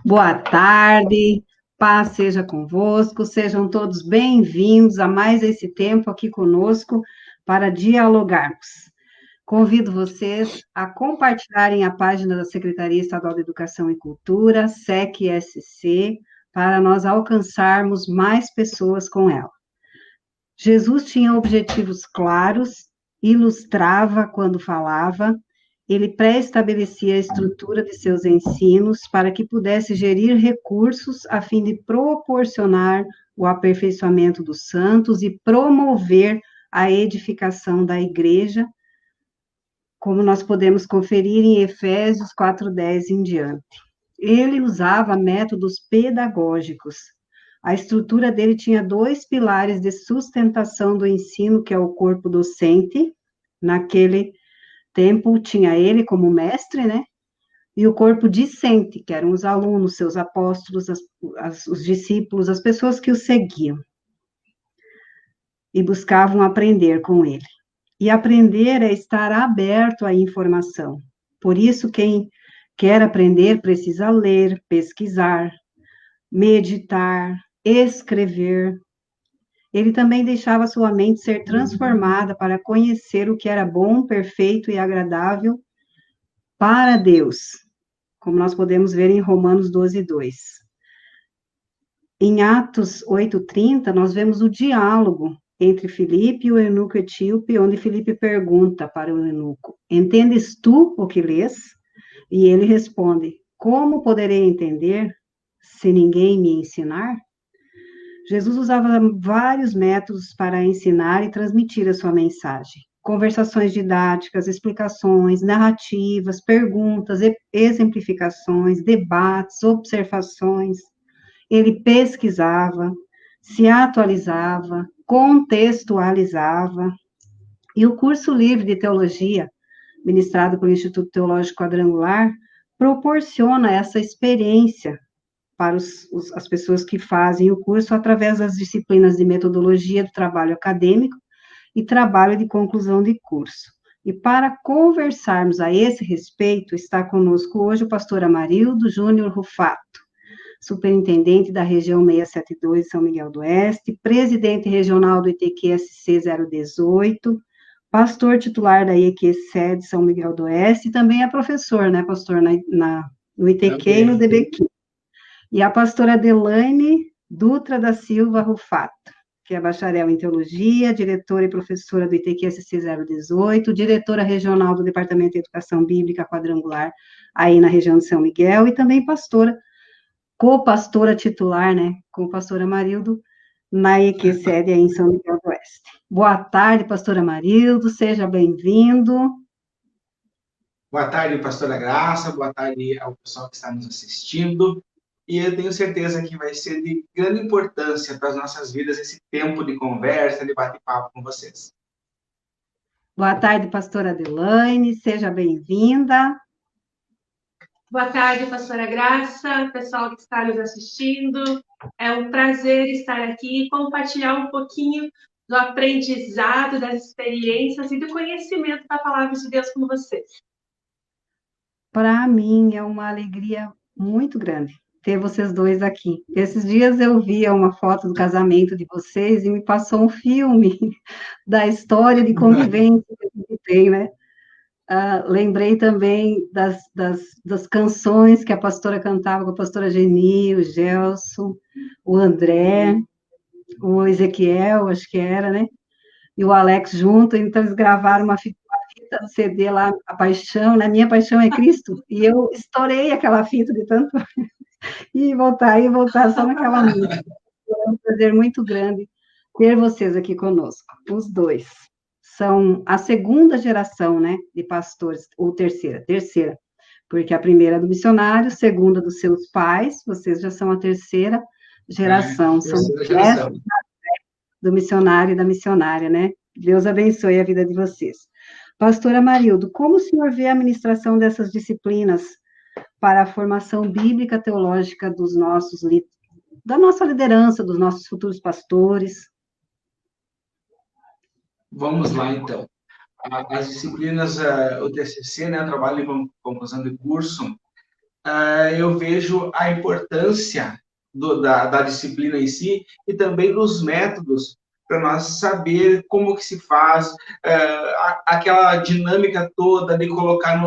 Boa tarde, paz seja convosco, sejam todos bem-vindos a mais esse tempo aqui conosco para dialogarmos. Convido vocês a compartilharem a página da Secretaria Estadual de Educação e Cultura, SEC-SC, para nós alcançarmos mais pessoas com ela. Jesus tinha objetivos claros, ilustrava quando falava, ele pré-estabelecia a estrutura de seus ensinos para que pudesse gerir recursos a fim de proporcionar o aperfeiçoamento dos santos e promover a edificação da igreja, como nós podemos conferir em Efésios 4:10 em diante. Ele usava métodos pedagógicos. A estrutura dele tinha dois pilares de sustentação do ensino, que é o corpo docente. Naquele tempo tinha ele como mestre, né? E o corpo discente, que eram os alunos, seus apóstolos, os discípulos, as pessoas que o seguiam e buscavam aprender com ele. E aprender é estar aberto à informação. Por isso, quem quer aprender precisa ler, pesquisar, meditar, escrever. Ele também deixava sua mente ser transformada para conhecer o que era bom, perfeito e agradável para Deus, como nós podemos ver em Romanos 12:2. Em Atos 8:30, nós vemos o diálogo entre Filipe e o eunuco etíope, onde Filipe pergunta para o eunuco: entendes tu o que lês? E ele responde: como poderei entender se ninguém me ensinar? Jesus usava vários métodos para ensinar e transmitir a sua mensagem. Conversações didáticas, explicações, narrativas, perguntas, exemplificações, debates, observações. Ele pesquisava, se atualizava, contextualizava. E o curso livre de teologia, ministrado pelo Instituto Teológico Quadrangular, proporciona essa experiência para as pessoas que fazem o curso através das disciplinas de metodologia do trabalho acadêmico e trabalho de conclusão de curso. E para conversarmos a esse respeito, está conosco hoje o pastor Amarildo Júnior Rufato, superintendente da região 672 de São Miguel do Oeste, presidente regional do ITQ-SC 018, pastor titular da IEQ-SE de São Miguel do Oeste, e também é professor, né, pastor, no ITQ e no DBQ. E a pastora Adelaine Dutra da Silva Rufato, que é bacharel em teologia, diretora e professora do ITQ-SC 018, diretora regional do Departamento de Educação Bíblica Quadrangular, aí na região de São Miguel, e também pastora, co-pastora titular, né, com o pastor Amarildo, na IEQ-SED aí em São Miguel do Oeste. Boa tarde, pastor Amarildo, seja bem-vindo. Boa tarde, pastora Graça, boa tarde ao pessoal que está nos assistindo. E eu tenho certeza que vai ser de grande importância para as nossas vidas esse tempo de conversa, de bate-papo com vocês. Boa tarde, pastora Adelaine, seja bem-vinda. Boa tarde, pastora Graça, pessoal que está nos assistindo. É um prazer estar aqui e compartilhar um pouquinho do aprendizado, das experiências e do conhecimento da palavra de Deus com vocês. Para mim é uma alegria muito grande ter vocês dois aqui. Esses dias eu via uma foto do casamento de vocês e me passou um filme da história de convivência que a gente tem, né? Lembrei também das canções que a pastora cantava com a pastora Geni, o Gelson, o André, o Ezequiel, acho que era, né? E o Alex junto, então eles gravaram uma fita no CD lá, A Paixão, né? Minha Paixão é Cristo, e eu estourei aquela fita de tanto e voltar só naquela música. É um prazer muito grande ter vocês aqui conosco, os dois. São a segunda geração, né, de pastores, ou terceira, porque a primeira é do missionário, segunda dos seus pais, vocês já são a terceira geração, são geração do missionário e da missionária, né? Deus abençoe a vida de vocês. Pastora Marildo, como o senhor vê a administração dessas disciplinas para a formação bíblica teológica dos nossos, da nossa liderança, dos nossos futuros pastores? Vamos lá, então. As disciplinas, o TCC, né, trabalho de conclusão de curso, eu vejo a importância da disciplina em si e também dos métodos para nós saber como que se faz aquela dinâmica toda de colocar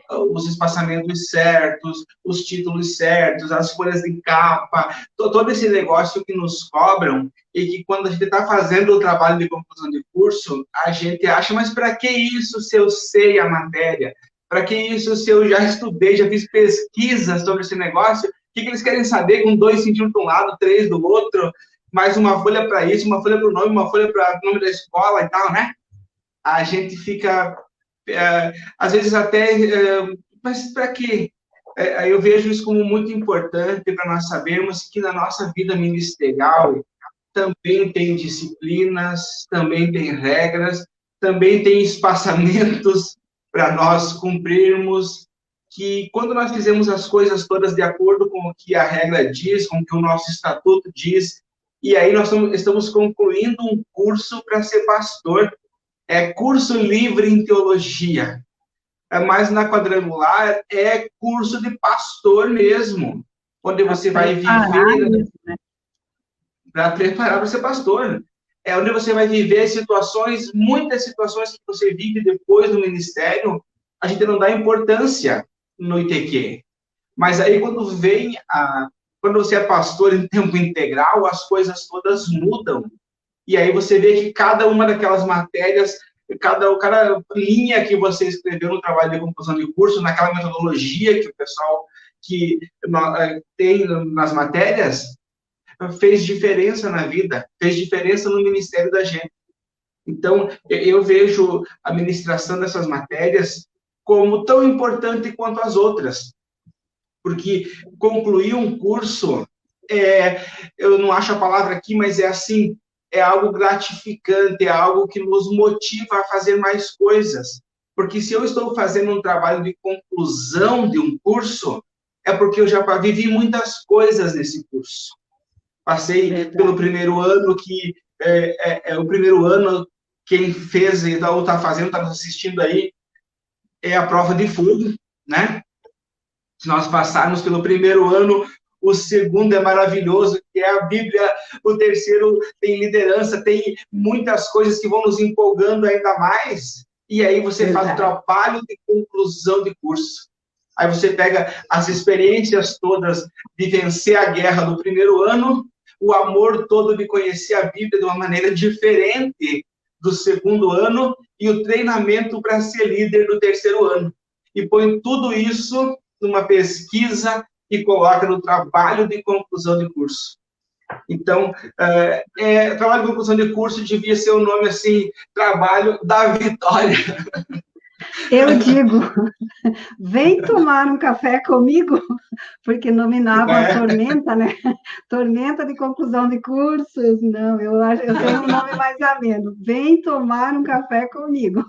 os espaçamentos certos, os títulos certos, as folhas de capa, todo esse negócio que nos cobram e que quando a gente está fazendo o trabalho de conclusão de curso, a gente acha, mas para que isso se eu sei a matéria? Para que isso se eu já estudei, já fiz pesquisa sobre esse negócio? O que eles querem saber com 2 centímetros de um lado, 3 do outro, mais uma folha para isso, uma folha para o nome, uma folha para o nome da escola e tal, né? A gente fica, às vezes até, mas para quê? Eu vejo isso como muito importante para nós sabermos que na nossa vida ministerial também tem disciplinas, também tem regras, também tem espaçamentos para nós cumprirmos, que quando nós fizemos as coisas todas de acordo com o que a regra diz, com o que o nosso estatuto diz, e aí nós estamos concluindo um curso para ser pastor, curso livre em teologia, mas na quadrangular é curso de pastor mesmo, onde você vai viver para preparar para ser pastor. É onde você vai viver situações, muitas situações que você vive depois do ministério, a gente não dá importância no ITQ. Mas aí quando você é pastor em tempo integral, as coisas todas mudam. E aí você vê que cada uma daquelas matérias, cada linha que você escreveu no trabalho de conclusão de curso, naquela metodologia que o pessoal que tem nas matérias, fez diferença na vida, fez diferença no ministério da gente. Então, eu vejo a ministração dessas matérias como tão importante quanto as outras, porque concluir um curso, eu não acho a palavra aqui, mas é assim, é algo gratificante, é algo que nos motiva a fazer mais coisas, porque se eu estou fazendo um trabalho de conclusão de um curso, é porque eu já vivi muitas coisas nesse curso. Passei pelo primeiro ano, que o primeiro ano, quem fez ou está fazendo, está nos assistindo aí, é a prova de fogo, né? Se nós passarmos pelo primeiro ano, o segundo é maravilhoso, que é a Bíblia, o terceiro tem liderança, tem muitas coisas que vão nos empolgando ainda mais, e aí você faz o trabalho de conclusão de curso. Aí você pega as experiências todas de vencer a guerra do primeiro ano, o amor todo de conhecer a Bíblia de uma maneira diferente do segundo ano e o treinamento para ser líder do terceiro ano. E põe tudo isso numa pesquisa e coloca no trabalho de conclusão de curso. Então, trabalho de conclusão de curso devia ser o nome assim, trabalho da vitória. Eu digo, vem tomar um café comigo, porque nominava a tormenta, né? Tormenta de conclusão de cursos. Não, eu tenho um nome mais ameno. Vem tomar um café comigo.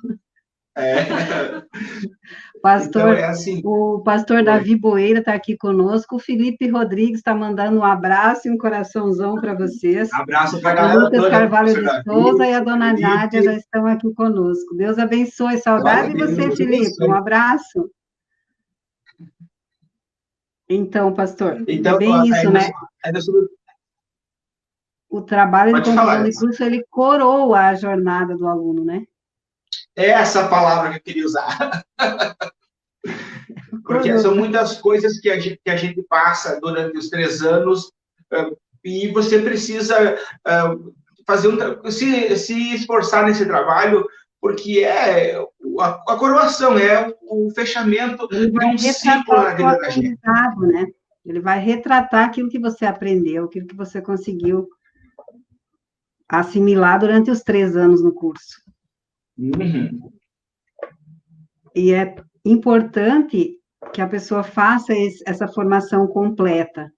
Pastor, então assim, o pastor Davi Boeira está aqui conosco, o Felipe Rodrigues está mandando um abraço e um coraçãozão para vocês. Abraço para a galera. O Lucas Carvalho de Souza e a dona Nádia já estão aqui conosco. Deus abençoe. Saudade de você, Felipe. Um abraço. Então, pastor, é bem isso, né? O trabalho de conclusão de curso, ele coroa a jornada do aluno, né? É essa palavra que eu queria usar. Porque são muitas coisas que a gente passa durante os 3 anos e você precisa se esforçar nesse trabalho, porque a coroação, o fechamento de um ciclo na vida da gente. Né? Ele vai retratar aquilo que você aprendeu, aquilo que você conseguiu assimilar durante os 3 anos no curso. Uhum. E é importante que a pessoa faça essa formação completa.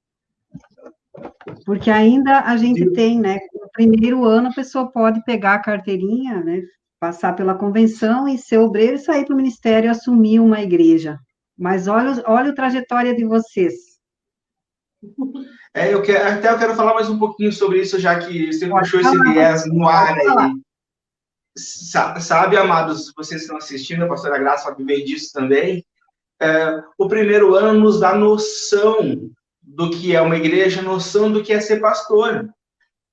Porque ainda a gente tem, né? No primeiro ano, a pessoa pode pegar a carteirinha, né? Passar pela convenção e ser obreiro e sair para o ministério e assumir uma igreja. Mas olha a trajetória de vocês. Eu quero falar mais um pouquinho sobre isso, já que você puxou esse viés no ar aí. Sabe, amados, vocês que estão assistindo, a pastora Graça sabe bem disso também, O primeiro ano nos dá noção do que é uma igreja, noção do que é ser pastor.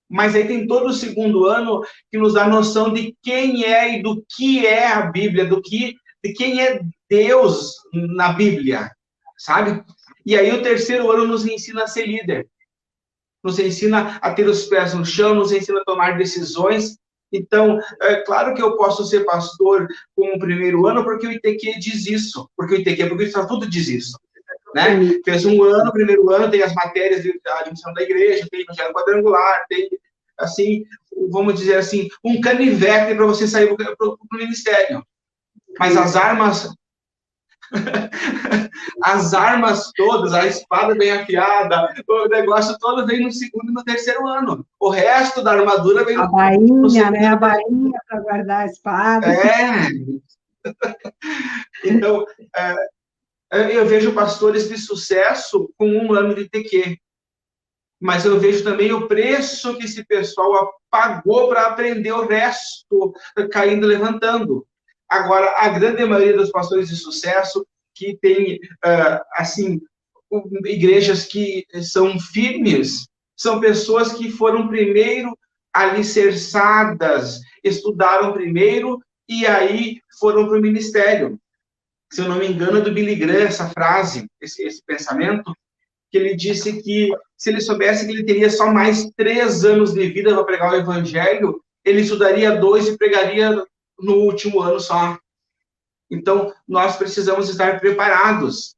Mas aí tem todo o segundo ano que nos dá noção de quem é e do que é a Bíblia, de quem é Deus na Bíblia, sabe? E aí o terceiro ano nos ensina a ser líder, nos ensina a ter os pés no chão, nos ensina a tomar decisões. Então, é claro que eu posso ser pastor com o primeiro ano, porque o ITQ diz isso, porque o Estatuto diz isso. Né? Fez um ano, primeiro ano, tem as matérias de admissão da igreja, tem evangelho quadrangular, tem, assim, vamos dizer assim, um canivete para você sair para o ministério. Mas as armas, as armas todas, a espada bem afiada, o negócio todo vem no segundo e no terceiro ano. O resto da armadura vem no bainha, né? A bainha para guardar a espada. Então, eu vejo pastores de sucesso com um ano de TQ. Mas eu vejo também o preço que esse pessoal pagou para aprender o resto, caindo e levantando. Agora, a grande maioria dos pastores de sucesso, que tem, assim, igrejas que são firmes, são pessoas que foram primeiro alicerçadas, estudaram primeiro e aí foram para o ministério. Se eu não me engano, é do Billy Graham essa frase, esse pensamento, que ele disse que se ele soubesse que ele teria só mais 3 anos de vida para pregar o evangelho, ele estudaria 2 e pregaria no último ano só. Então, nós precisamos estar preparados,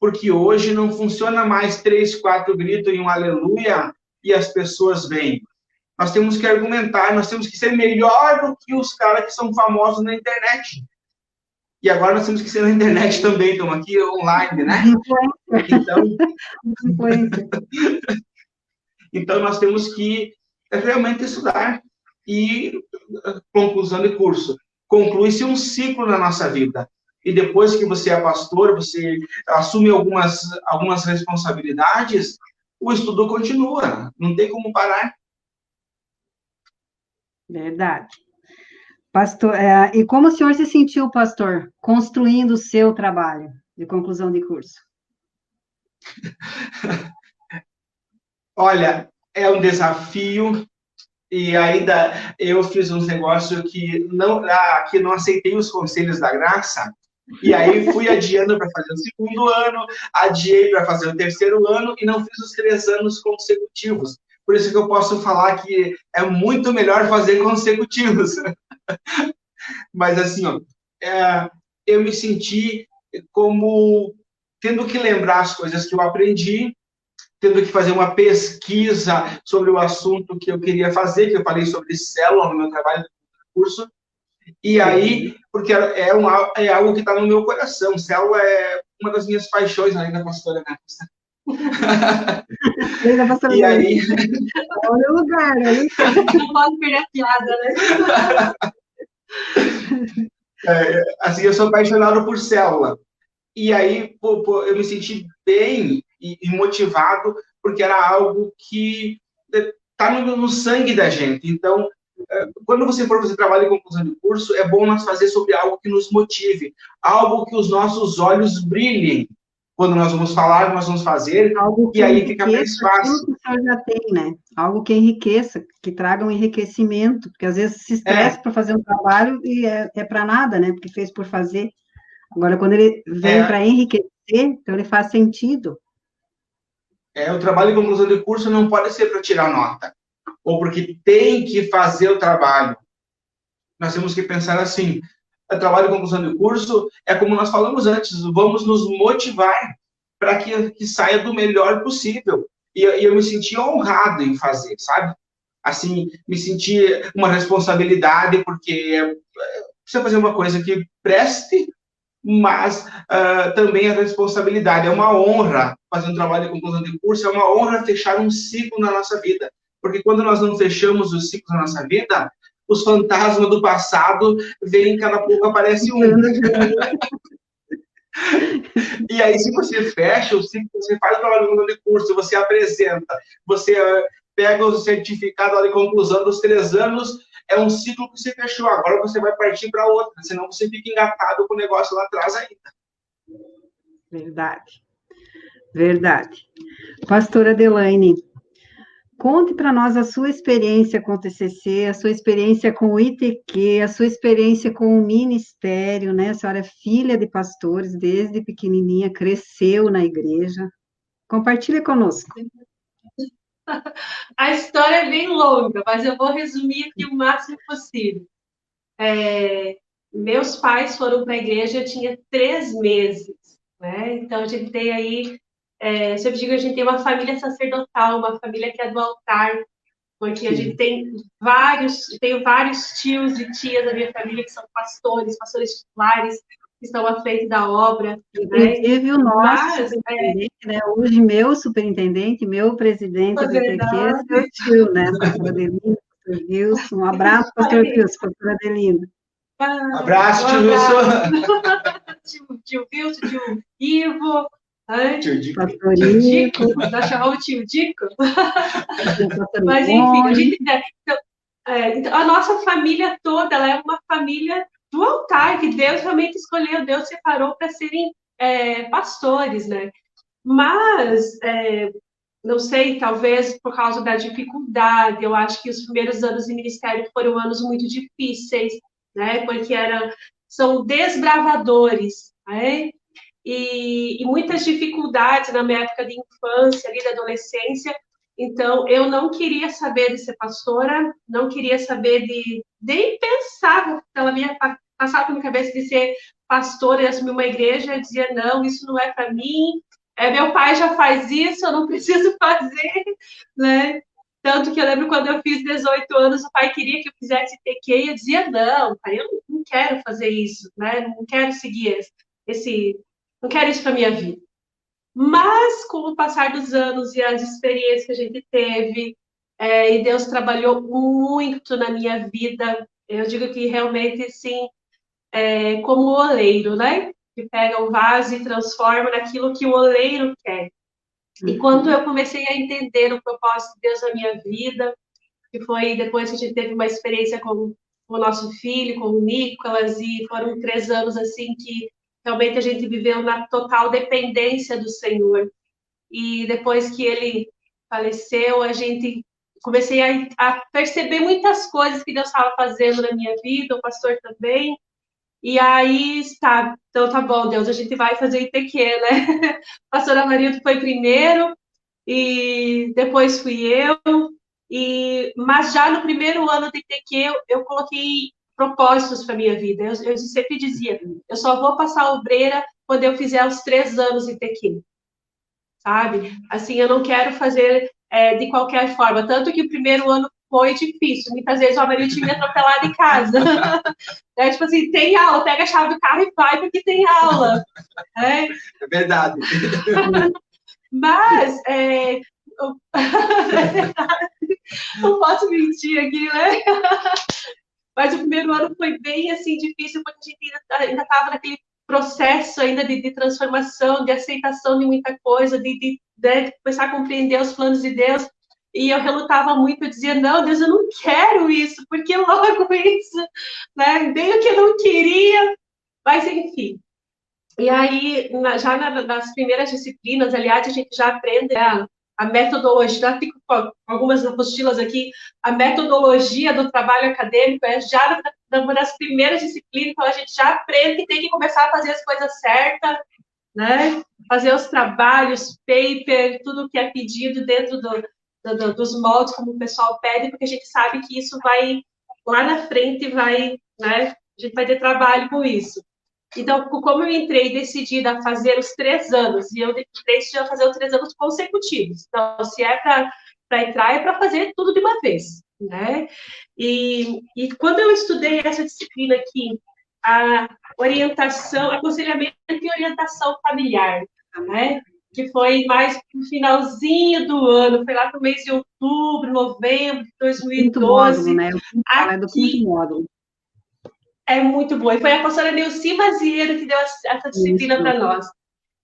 porque hoje não funciona mais 3, 4 gritos e um aleluia e as pessoas vêm. Nós temos que argumentar, nós temos que ser melhor do que os caras que são famosos na internet. E agora nós temos que ser na internet também, estamos aqui online, né? Então nós temos que realmente estudar. E, conclusão de curso, conclui-se um ciclo na nossa vida. E depois que você é pastor, você assume algumas responsabilidades, o estudo continua, não tem como parar. Verdade. Pastor, e como o senhor se sentiu, pastor, construindo o seu trabalho de conclusão de curso? Olha, é um desafio, e ainda eu fiz uns negócios que não aceitei os conselhos da graça, e aí fui adiando para fazer o segundo ano, adiei para fazer o terceiro ano, e não fiz os 3 anos consecutivos. Por isso que eu posso falar que é muito melhor fazer consecutivos. Mas, assim, eu me senti como tendo que lembrar as coisas que eu aprendi, tendo que fazer uma pesquisa sobre o assunto que eu queria fazer, que eu falei sobre célula no meu trabalho, no curso, e aí, porque é algo que está no meu coração, célula é uma das minhas paixões, além da pastora, né? E aí... Olha o lugar, aí. Não pode perder a piada, né? Assim, eu sou apaixonado por célula. E aí, eu me senti bem e motivado, porque era algo que está no sangue da gente. Então, quando você for fazer trabalho de conclusão de curso, é bom nós fazer sobre algo que nos motive, algo que os nossos olhos brilhem. Quando nós vamos falar, nós vamos fazer, e aí fica mais fácil. Aquilo que o senhor já tem, né? Algo que enriqueça, que traga um enriquecimento, porque às vezes se estressa para fazer um trabalho e é para nada, né? Porque fez por fazer. Agora, quando ele vem para enriquecer, então ele faz sentido. O trabalho de conclusão de curso não pode ser para tirar nota, ou porque tem que fazer o trabalho. Nós temos que pensar assim, o trabalho de conclusão de curso é como nós falamos antes, vamos nos motivar para que saia do melhor possível. E eu me senti honrado em fazer, sabe? Assim, me senti uma responsabilidade, porque precisa fazer uma coisa que preste, mas também a responsabilidade. É uma honra fazer um trabalho de conclusão de curso, é uma honra fechar um ciclo na nossa vida. Porque quando nós não fechamos os ciclos na nossa vida, os fantasmas do passado vêm, cada pouco aparece um. E aí, se você fecha o ciclo, você faz o trabalho de curso, você apresenta, você pega o certificado de conclusão dos 3 anos, é um ciclo que você fechou, agora você vai partir para outro, senão você fica engatado com o negócio lá atrás ainda. Verdade, verdade. Pastora Adelaine, conte para nós a sua experiência com o TCC, a sua experiência com o ITQ, a sua experiência com o ministério, né? A senhora é filha de pastores, desde pequenininha, cresceu na igreja. Compartilhe conosco. A história é bem longa, mas eu vou resumir aqui o máximo possível. Meus pais foram para a igreja, eu tinha 3 meses, né? Então, a gente tem aí, sempre digo, a gente tem uma família sacerdotal, uma família que é do altar, porque a gente tenho vários tios e tias da minha família que são pastores titulares, que estão à frente da obra. Inclusive o nosso superintendente, né? Hoje meu superintendente, meu presidente do ITQ é seu tio, né? Pastor Adelino, pastor Wilson. Um abraço, pastor Wilson, pastor Adelino. Abraço, tio Wilson. Tio Wilson, tio Ivo. Tio Dico. Dico, nós chamamos o tio Dico. Mas, enfim, a gente... Então, a nossa família toda, ela é uma família do altar, que Deus realmente escolheu, Deus separou para serem pastores, né? Mas, não sei, talvez por causa da dificuldade, eu acho que os primeiros anos de ministério foram anos muito difíceis, né? Porque são desbravadores, né? E muitas dificuldades na minha época de infância, ali da adolescência. Então, eu não queria saber de ser pastora, não queria saber nem pensava pela minha passava pela minha cabeça de ser pastora e assumir uma igreja. Eu dizia, não, isso não é para mim. Meu pai já faz isso, eu não preciso fazer, né? Tanto que eu lembro quando eu fiz 18 anos, o pai queria que eu fizesse TQ, e eu dizia, não, pai, eu não quero fazer isso, né? Não quero seguir não quero isso para minha vida. Mas, com o passar dos anos e as experiências que a gente teve, e Deus trabalhou muito na minha vida, eu digo que realmente, sim, como o oleiro, né? Que pega o vaso e transforma naquilo que o oleiro quer. E quando eu comecei a entender o propósito de Deus na minha vida, que foi depois que a gente teve uma experiência com o nosso filho, com o Nicolas, e foram 3 anos assim que realmente a gente viveu na total dependência do Senhor. E depois que ele faleceu, comecei a perceber muitas coisas que Deus estava fazendo na minha vida, o pastor também. E aí, então tá bom, Deus, a gente vai fazer ITQ, né? A pastora Marildo foi primeiro, e depois fui eu. Mas já no primeiro ano de ITQ, eu coloquei propósitos para minha vida. Eu sempre dizia, eu só vou passar obreira quando eu fizer os 3 anos de ITQ, sabe? Assim, eu não quero fazer de qualquer forma. Tanto que o primeiro ano foi difícil. Muitas vezes o marido tinha me atropelado em casa. Tipo assim, tem aula, pega a chave do carro e vai porque tem aula. É verdade. Mas, não posso mentir aqui, né? Mas o primeiro ano foi bem, assim, difícil, porque a gente ainda estava naquele processo ainda de transformação, de aceitação de muita coisa, de começar a compreender os planos de Deus. E eu relutava muito, eu dizia, não, Deus, eu não quero isso, porque logo isso, né? Bem o que eu não queria, mas enfim. E aí, já nas primeiras disciplinas, aliás, a gente já aprende a metodologia, já fico com algumas apostilas aqui, a metodologia do trabalho acadêmico já uma das primeiras disciplinas, então a gente já aprende que tem que começar a fazer as coisas certas, né? Fazer os trabalhos, paper, tudo que é pedido dentro dos moldes, como o pessoal pede, porque a gente sabe que isso vai, lá na frente, né? A gente vai ter trabalho com isso. Então, como eu entrei decidida a fazer os 3 anos, e eu decidi a fazer os 3 anos consecutivos. Então, se é para entrar, é para fazer tudo de uma vez, né? E quando eu estudei essa disciplina aqui, a orientação, aconselhamento e orientação familiar, né? Que foi mais no finalzinho do ano, foi lá para o mês de outubro, novembro de 2012. Módulo, né? Ela é do quinto módulo. É muito boa. E foi a pastora Neuci Mazieiro que deu essa disciplina para nós.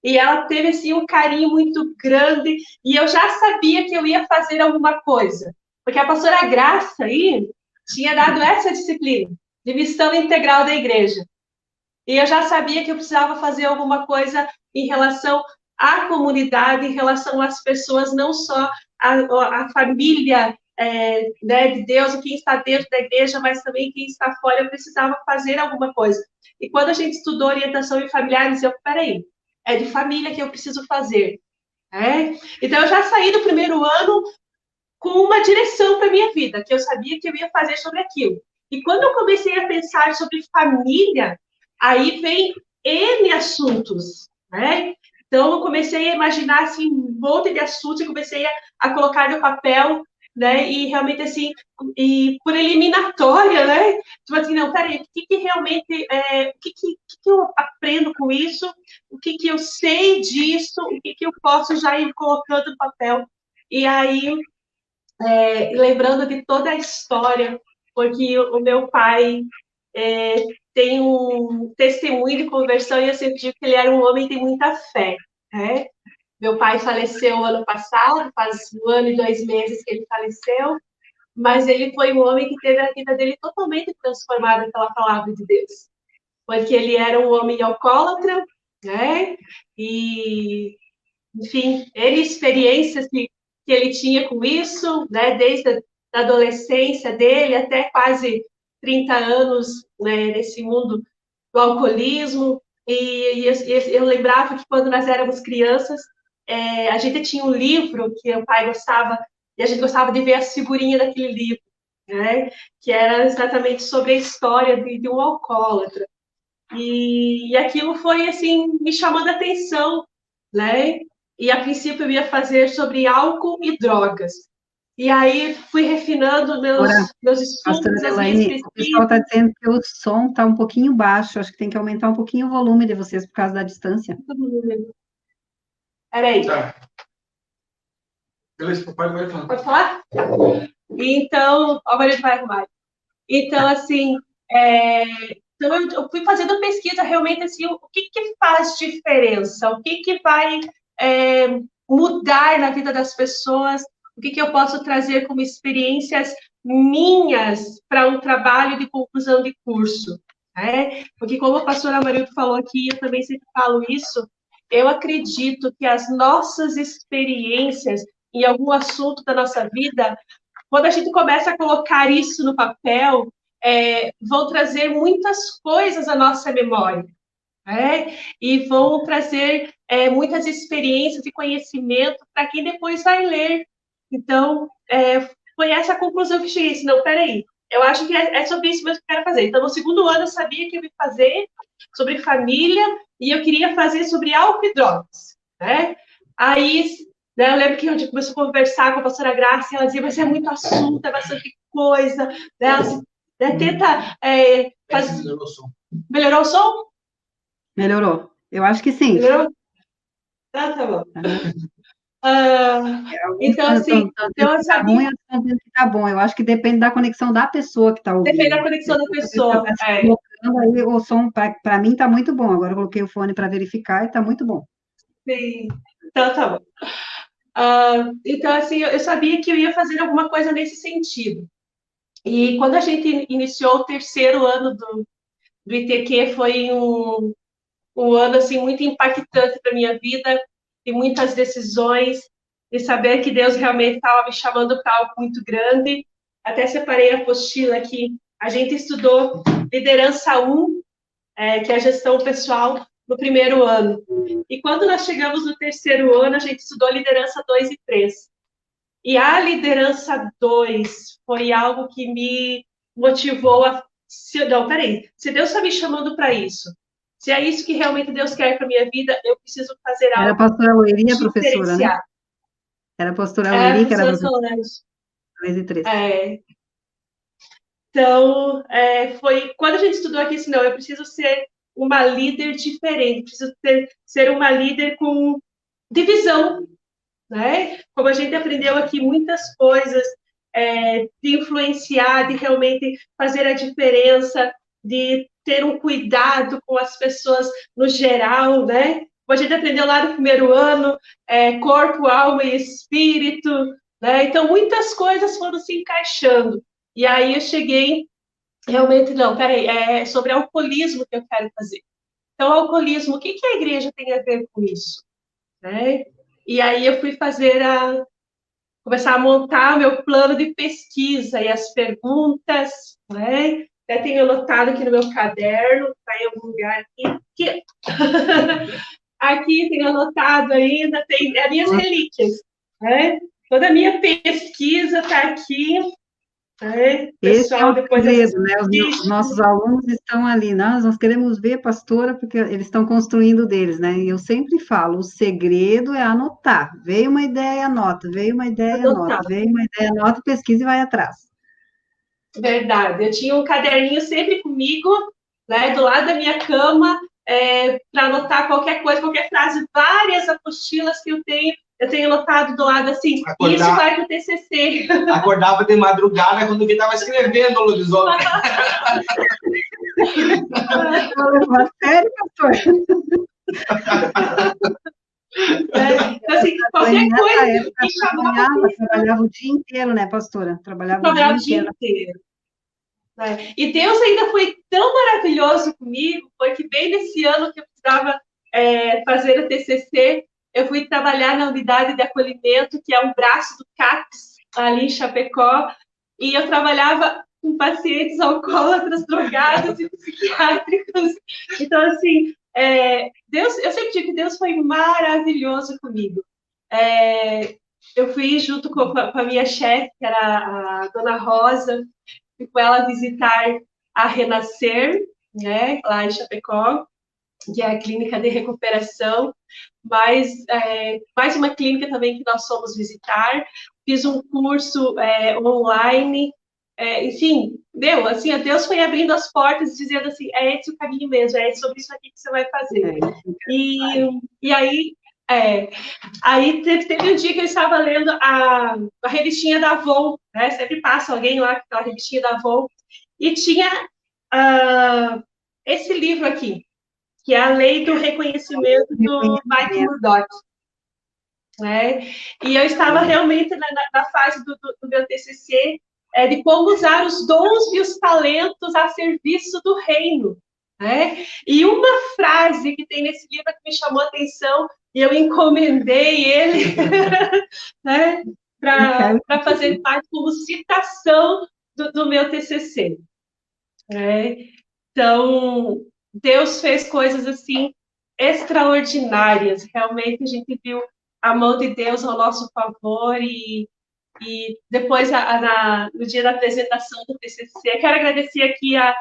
E ela teve, assim, um carinho muito grande. E eu já sabia que eu ia fazer alguma coisa. Porque a pastora Graça aí tinha dado essa disciplina de missão integral da igreja. E eu já sabia que eu precisava fazer alguma coisa em relação à comunidade, em relação às pessoas, não só a família né, de Deus, quem está dentro da igreja, mas também quem está fora. Eu precisava fazer alguma coisa. E quando a gente estudou orientação em familiares, peraí, é de família que eu preciso fazer. Então, eu já saí do primeiro ano com uma direção para a minha vida, que eu sabia que eu ia fazer sobre aquilo. E quando eu comecei a pensar sobre família, aí vem N assuntos, né? Então, eu comecei a imaginar, assim, um monte de assuntos e comecei a colocar no papel, né? E realmente, assim, e por eliminatória, né? Tipo assim, não, peraí, o que realmente, o que eu aprendo com isso? O que eu sei disso? O que eu posso já ir colocando no papel? E aí, lembrando de toda a história, porque o meu pai tem um testemunho de conversão e eu sempre digo que ele era um homem de muita fé, né? Meu pai faleceu ano passado, faz 1 ano e 2 meses que ele faleceu, mas ele foi um homem que teve a vida dele totalmente transformada pela palavra de Deus, porque ele era um homem alcoólatra, né? E, enfim, ele experiências que ele tinha com isso, né? Desde a adolescência dele até quase 30 anos, né, nesse mundo do alcoolismo. E eu lembrava que quando nós éramos crianças, a gente tinha um livro que o pai gostava, e a gente gostava de ver as figurinhas daquele livro, né? Que era exatamente sobre a história de um alcoólatra. E aquilo foi, assim, me chamando a atenção, né? E, a princípio, eu ia fazer sobre álcool e drogas. E aí, fui refinando meus Pastora estudos, as minhas Elaine, o pessoal está pesquisas. dizendo que o som está um pouquinho baixo, acho que tem que aumentar um pouquinho o volume de vocês por causa da distância. Peraí. Tá. Beleza, pode falar. Pode falar? Então, ó, o marido vai arrumar. Então, assim, então eu fui fazendo pesquisa realmente, assim, o que faz diferença? O que vai mudar na vida das pessoas? O que eu posso trazer como experiências minhas para um trabalho de conclusão de curso? Porque, como a pastora Marildo falou aqui, eu também sempre falo isso, eu acredito que as nossas experiências em algum assunto da nossa vida, quando a gente começa a colocar isso no papel, vão trazer muitas coisas à nossa memória, e vão trazer muitas experiências e conhecimento para quem depois vai ler. Então, foi essa a conclusão que cheguei. Não, peraí, eu acho que é sobre isso mesmo que eu quero fazer. Então, no segundo ano, eu sabia que eu ia fazer sobre família e eu queria fazer sobre álcool e drogas. Aí, né, eu lembro que a gente começou a conversar com a pastora Graça e ela dizia, mas é muito assunto, é bastante coisa. Né, tenta... Melhorou o som. Melhorou o som? Melhorou. Eu acho que sim. Melhorou? Tá bom. Então, assim, então eu sabia... ruim, outros estão dizendo que tá bom. Eu acho que depende da conexão da pessoa que está ouvindo. Depende da conexão da pessoa. Aí, o som, para mim, está muito bom. Agora eu coloquei o fone para verificar e está muito bom. Sim, então tá bom. Então, assim, eu sabia que eu ia fazer alguma coisa nesse sentido. E quando a gente iniciou o terceiro ano do ITQ, foi um ano, assim, muito impactante para a minha vida, e muitas decisões, e saber que Deus realmente estava me chamando para algo muito grande. Até separei a apostila aqui. A gente estudou liderança 1, que é a gestão pessoal, no primeiro ano. E quando nós chegamos no terceiro ano, a gente estudou liderança 2 e 3. E a liderança 2 foi algo que me motivou a... Não, peraí. Se Deus está me chamando para isso, se é isso que realmente Deus quer para minha vida, eu preciso fazer algo. Era a pastora Loirinha, a professora, né? Era a pastora Loirinha, que era a professora. 2 e 3. Então, foi quando a gente estudou aqui, assim, não, eu preciso ser uma líder diferente, preciso ser uma líder com divisão, né? Como a gente aprendeu aqui muitas coisas, de influenciar, de realmente fazer a diferença, de ter um cuidado com as pessoas no geral, né? Como a gente aprendeu lá no primeiro ano, corpo, alma e espírito, né? Então, muitas coisas foram se encaixando. E aí eu cheguei, realmente, não, peraí, é sobre alcoolismo que eu quero fazer. Então, alcoolismo, o que a igreja tem a ver com isso? Né? E aí eu fui começar a montar meu plano de pesquisa e as perguntas, né? Até tenho anotado aqui no meu caderno, está em algum lugar aqui. Aqui tenho anotado ainda, tem as minhas relíquias, né? Toda a minha pesquisa está aqui, né? Esse é Pessoal, o depois segredo, né? Os assiste. nossos alunos estão ali, nós queremos ver, pastora, porque eles estão construindo deles, né? E eu sempre falo, o segredo é anotar. Veio uma ideia, anota, veio uma ideia, anota, Anotado. veio uma ideia, anota, pesquisa e vai atrás. Verdade. Eu tinha um caderninho sempre comigo, né, do lado da minha cama, para anotar qualquer coisa, qualquer frase, várias apostilas que eu tenho anotado do lado assim, isso vai para o TCC. Acordava de madrugada quando eu estava escrevendo o lobisomem. Vou levar a sério, pastor. Então, assim, qualquer coisa que chamava atenção. Trabalhava o dia inteiro, né, pastora? Trabalhava o Trabalhava o dia dia inteiro. inteiro. Né? E Deus ainda foi tão maravilhoso comigo, foi que bem nesse ano que eu precisava fazer o TCC, eu fui trabalhar na unidade de acolhimento, que é um braço do CAPS, ali em Chapecó, e eu trabalhava com pacientes alcoólatras, drogados e psiquiátricos. Então, assim, Deus, eu sempre digo que Deus foi maravilhoso comigo. Eu fui junto com a minha chefe, que era a Dona Rosa, fui com ela visitar a Renascer, né, lá em Chapecó, que é a clínica de recuperação, mas mais uma clínica também que nós fomos visitar. Fiz um curso online, enfim, assim, Deus foi abrindo as portas, dizendo assim, é esse o caminho mesmo, é sobre isso aqui que você vai fazer. E aí, aí teve um dia que eu estava lendo a revistinha da Avon, né? Sempre passa alguém lá com aquela revistinha da Avon, e tinha esse livro aqui, que é a Lei do Reconhecimento do Mike Murdock. Né? E eu estava realmente na fase do meu TCC, de como usar os dons e os talentos a serviço do reino. Né? E uma frase que tem nesse livro que me chamou a atenção, e eu encomendei ele né, para fazer parte como citação do meu TCC. Né? Então, Deus fez coisas assim extraordinárias. Realmente a gente viu a mão de Deus ao nosso favor e depois no dia da apresentação do TCC, quero agradecer aqui a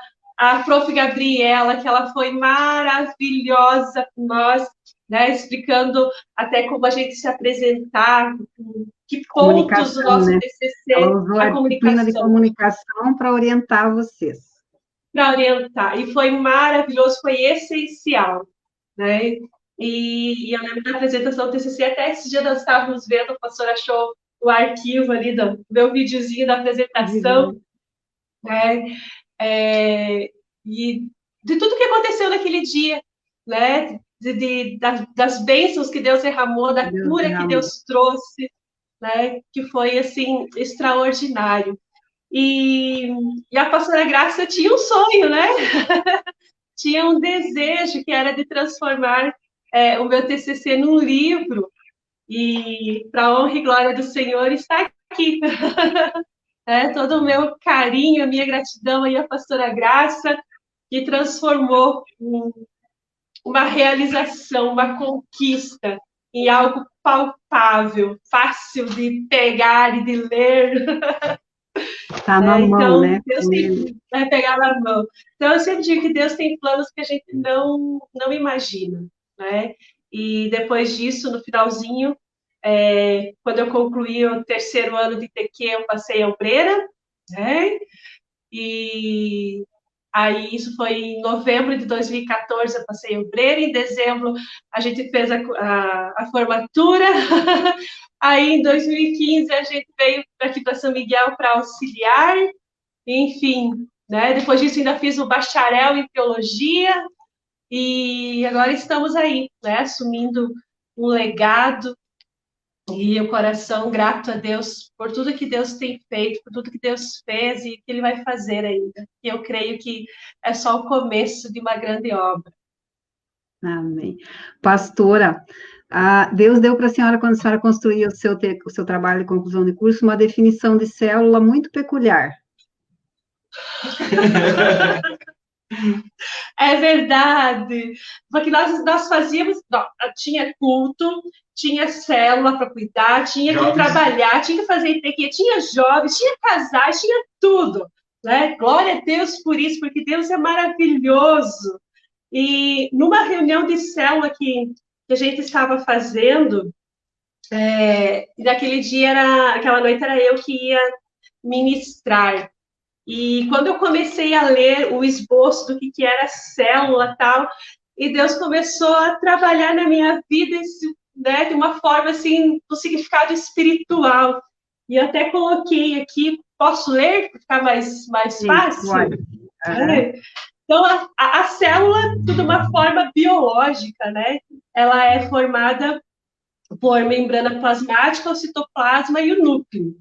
Prof. Gabriela, que ela foi maravilhosa com nós, né, explicando até como a gente se apresentar, que pontos do nosso TCC, ela usou a disciplina de comunicação para orientar vocês. Para orientar, e foi maravilhoso, foi essencial, né? E eu lembro da apresentação do TCC, até esse dia nós estávamos vendo, o pastor achou o arquivo ali do meu videozinho da apresentação, né? E de tudo que aconteceu naquele dia, né? Das bênçãos que Deus derramou, da cura que Deus trouxe, né? Que foi, assim, extraordinário. E a pastora Graça tinha um sonho, né? Tinha um desejo que era de transformar o meu TCC num livro. E, para a honra e glória do Senhor, está aqui. Todo o meu carinho, a minha gratidão aí à pastora Graça, que transformou uma realização, uma conquista em algo palpável, fácil de pegar e de ler. Está na mão, né? Deus vai pegar na mão. Então, eu sempre digo que Deus tem planos que a gente não imagina, né? E depois disso, no finalzinho, quando eu concluí o terceiro ano de TQ, eu passei a obreira, né? E aí, isso foi em novembro de 2014, eu passei a obreira. Em dezembro, a gente fez a formatura. Aí, em 2015, a gente veio aqui para São Miguel para auxiliar. Enfim, né? Depois disso, ainda fiz o bacharel em teologia. E agora estamos aí, né? Assumindo um legado. E o coração grato a Deus por tudo que Deus tem feito, por tudo que Deus fez e que Ele vai fazer ainda. E eu creio que é só o começo de uma grande obra. Amém. Pastora, Deus deu para a senhora, quando a senhora construiu o seu trabalho de conclusão de curso, uma definição de célula muito peculiar. É verdade, porque nós fazíamos, tinha culto, tinha célula para cuidar, tinha que trabalhar, tinha que fazer IPQ, tinha jovens, tinha casais, tinha tudo, né? Glória a Deus por isso, porque Deus é maravilhoso. E numa reunião de célula que a gente estava fazendo, naquele dia, aquela noite era eu que ia ministrar. E quando eu comecei a ler o esboço do que era célula e tal, e Deus começou a trabalhar na minha vida, né, de uma forma assim, do significado espiritual. E eu até coloquei aqui, posso ler para ficar mais fácil? Uhum. Então, a célula, de uma forma biológica, né? Ela é formada por membrana plasmática, o citoplasma e o núcleo.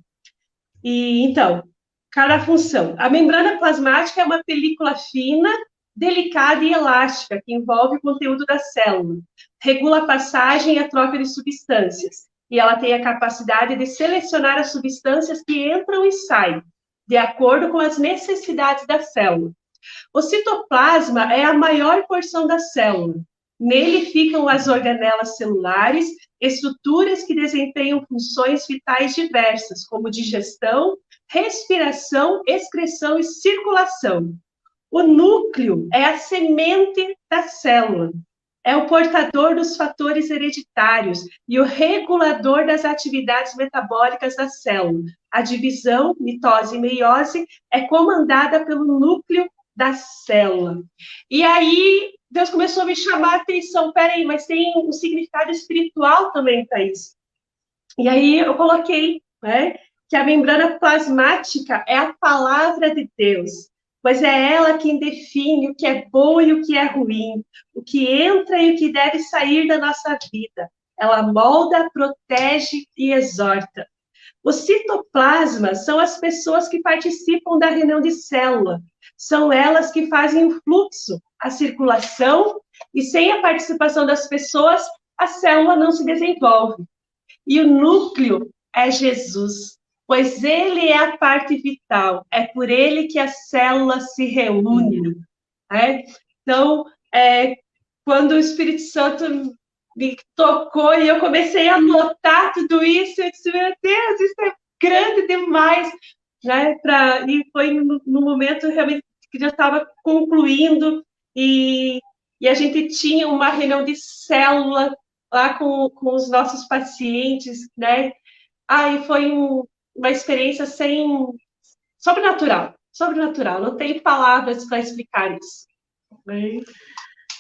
E, então, cada função. A membrana plasmática é uma película fina, delicada e elástica, que envolve o conteúdo da célula. Regula a passagem e a troca de substâncias. E ela tem a capacidade de selecionar as substâncias que entram e saem, de acordo com as necessidades da célula. O citoplasma é a maior porção da célula. Nele ficam as organelas celulares, estruturas que desempenham funções vitais diversas, como digestão, respiração, excreção e circulação. O núcleo é a semente da célula. É o portador dos fatores hereditários e o regulador das atividades metabólicas da célula. A divisão, mitose e meiose, é comandada pelo núcleo da célula. E aí, Deus começou a me chamar a atenção. Peraí, mas tem um significado espiritual também para isso. E aí eu coloquei, né, que a membrana plasmática é a palavra de Deus, pois é ela quem define o que é bom e o que é ruim, o que entra e o que deve sair da nossa vida. Ela molda, protege e exorta. O citoplasma são as pessoas que participam da reunião de célula. São elas que fazem o fluxo, a circulação, e sem a participação das pessoas, a célula não se desenvolve. E o núcleo é Jesus, pois ele é a parte vital, é por ele que a célula se reúne. Né? Então, quando o Espírito Santo me tocou e eu comecei a notar tudo isso, eu disse, meu Deus, isso é grande demais. Né? E foi no momento realmente que eu estava concluindo e a gente tinha uma reunião de célula lá com os nossos pacientes, né? E foi uma experiência sobrenatural, não tem palavras para explicar isso. Né?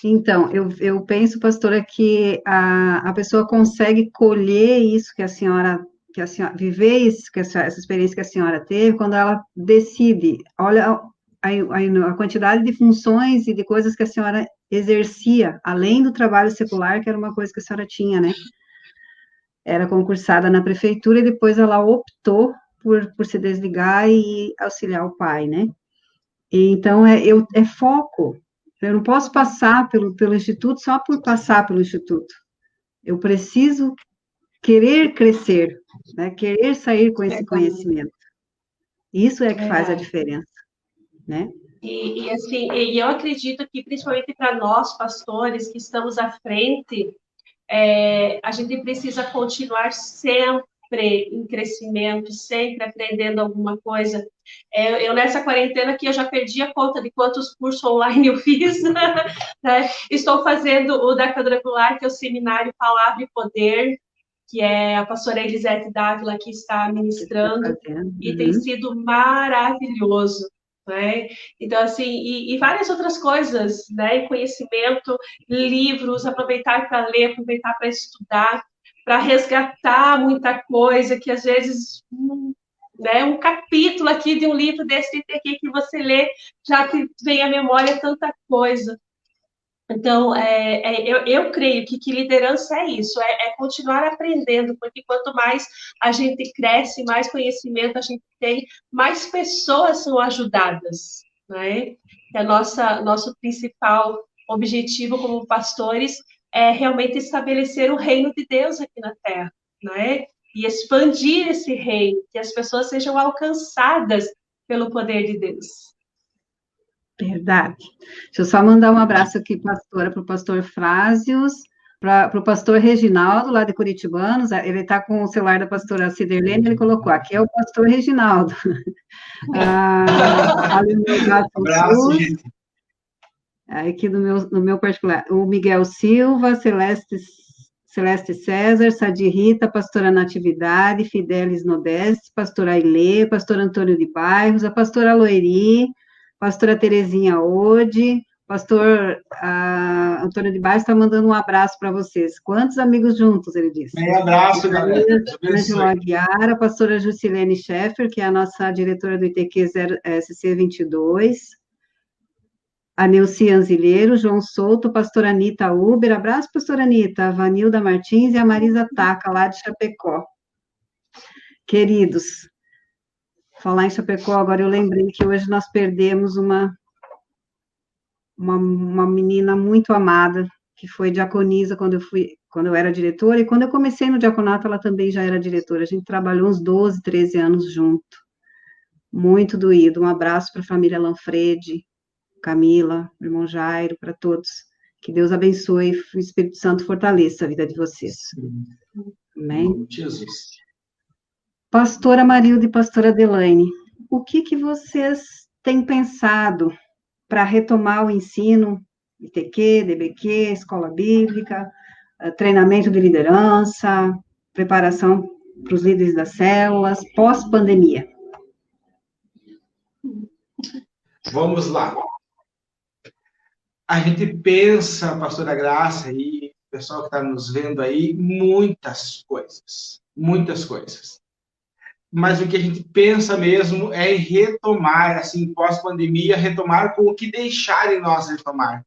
Então, eu penso, pastora, que a pessoa consegue colher isso que a senhora viver isso, essa experiência que a senhora teve, quando ela decide, olha a quantidade de funções e de coisas que a senhora exercia, além do trabalho secular, que era uma coisa que a senhora tinha, né? Era concursada na prefeitura e depois ela optou por se desligar e auxiliar o pai, né? Então, é foco. Eu não posso passar pelo Instituto só por passar pelo Instituto. Eu preciso querer crescer, né? Querer sair com esse conhecimento. Isso é que faz a diferença, né? Assim, eu acredito que, principalmente para nós, pastores, que estamos à frente, a gente precisa continuar sempre em crescimento, sempre aprendendo alguma coisa. Eu nessa quarentena aqui, eu já perdi a conta de quantos cursos online eu fiz. Né? Estou fazendo o da Quadrangular, que é o Seminário Palavra e Poder, que é a pastora Elisete Dávila que está ministrando, e tem sido maravilhoso. Né? Então, assim, e várias outras coisas, né? Conhecimento, livros, aproveitar para ler, aproveitar para estudar, para resgatar muita coisa que às vezes, né, um capítulo aqui de um livro desse aqui que você lê, já te vem à memória tanta coisa. Então, eu creio que liderança é isso, é continuar aprendendo, porque quanto mais a gente cresce, mais conhecimento a gente tem, mais pessoas são ajudadas, né? É nosso principal objetivo como pastores é realmente estabelecer o reino de Deus aqui na Terra, não é? E expandir esse reino, que as pessoas sejam alcançadas pelo poder de Deus. Verdade. Deixa eu só mandar um abraço aqui, pastora, para o pastor Frásios, para o pastor Reginaldo, lá de Curitibanos. Ele está com o celular da pastora Ciderlene, ele colocou, aqui é o pastor Reginaldo. Abraço, gente. Aqui no meu particular, o Miguel Silva, Celeste César, Sadi Rita, pastora Natividade, Fidelis Nodeste, pastora Ailê, pastor Antônio de Bairros, a pastora Loeri, pastora Terezinha Ode, pastor Antônio de Bairros está mandando um abraço para vocês. Quantos amigos juntos, ele disse? Um abraço, galera. Ângela Aguiar, a pastora Jusilene Scheffer, que é a nossa diretora do ITQ SC 22, a Neuci Anzilheiro, João Souto, pastora Anitta Uber, abraço, pastora Anitta, a Vanilda Martins e a Marisa Taca, lá de Chapecó. Queridos, falar em Chapecó, agora eu lembrei que hoje nós perdemos uma menina muito amada, que foi diaconisa quando eu era diretora, e quando eu comecei no diaconato, ela também já era diretora. A gente trabalhou uns 12, 13 anos junto. Muito doído. Um abraço para a família Lanfredi, Camila, irmão Jairo, para todos. Que Deus abençoe e o Espírito Santo fortaleça a vida de vocês. Amém? Jesus. Pastora Marilda e pastora Adelaine, o que vocês têm pensado para retomar o ensino, ITQ, DBQ, escola bíblica, treinamento de liderança, preparação para os líderes das células, pós-pandemia? Vamos lá. A gente pensa, pastora Graça e o pessoal que está nos vendo aí, muitas coisas. Mas o que a gente pensa mesmo é em retomar, assim, pós-pandemia, retomar com o que deixarem nós retomar.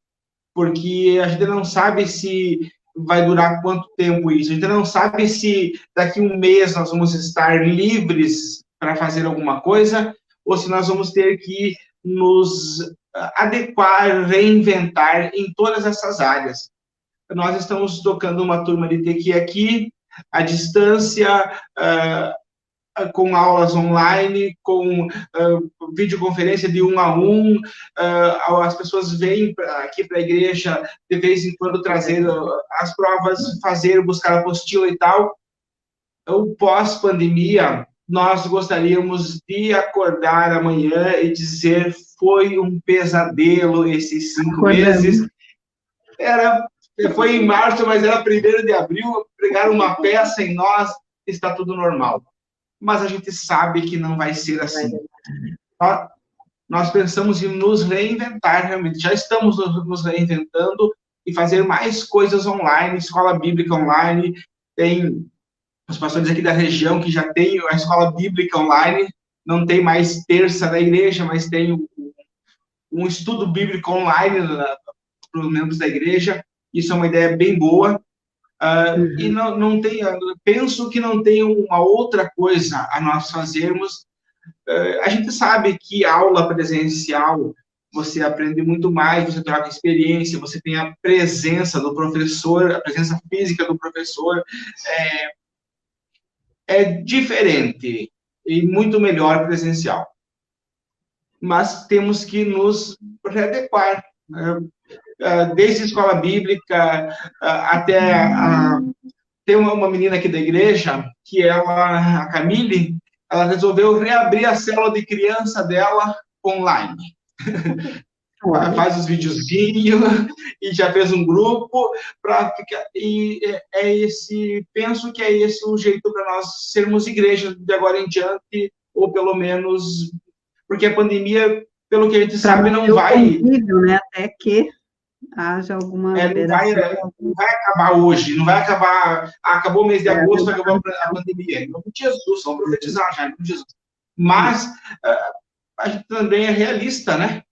Porque a gente não sabe se vai durar quanto tempo isso, a gente não sabe se daqui a um mês nós vamos estar livres para fazer alguma coisa, ou se nós vamos ter que nos adequar, reinventar em todas essas áreas. Nós estamos tocando uma turma de TQ aqui, à distância, com aulas online, com videoconferência de 1 a 1, as pessoas vêm aqui para a igreja de vez em quando trazer as provas, buscar apostila e tal. O pós-pandemia, nós gostaríamos de acordar amanhã e dizer: foi um pesadelo esses 5 meses. Foi em março, mas era 1º de abril, pregaram uma peça em nós, está tudo normal. Mas a gente sabe que não vai ser assim. Nós pensamos em nos reinventar, realmente. Já estamos nos reinventando e fazer mais coisas online, escola bíblica online. Tem os pastores aqui da região que já tem a escola bíblica online, não tem mais terça da igreja, mas tem um estudo bíblico online para os membros da igreja. Isso é uma ideia bem boa. E não tem, penso que não tem uma outra coisa a nós fazermos. A gente sabe que aula presencial você aprende muito mais, você troca experiência, você tem a presença do professor, a presença física do professor. É diferente e muito melhor presencial. Mas temos que nos readequar. Desde a escola bíblica até tem uma menina aqui da igreja que a Camille, ela resolveu reabrir a célula de criança dela online. Faz os videozinhos e já fez um grupo para ficar. E penso que é esse o jeito para nós sermos igreja de agora em diante, ou pelo menos, porque a pandemia, pelo que a gente sabe, não vai. Possível, né? Até que haja alguma não vai acabar hoje, não vai acabar. Acabou o mês de agosto, acabou a pandemia. Em nome de Jesus, vamos profetizar já, em nome de Jesus. Mas a gente também é realista, né?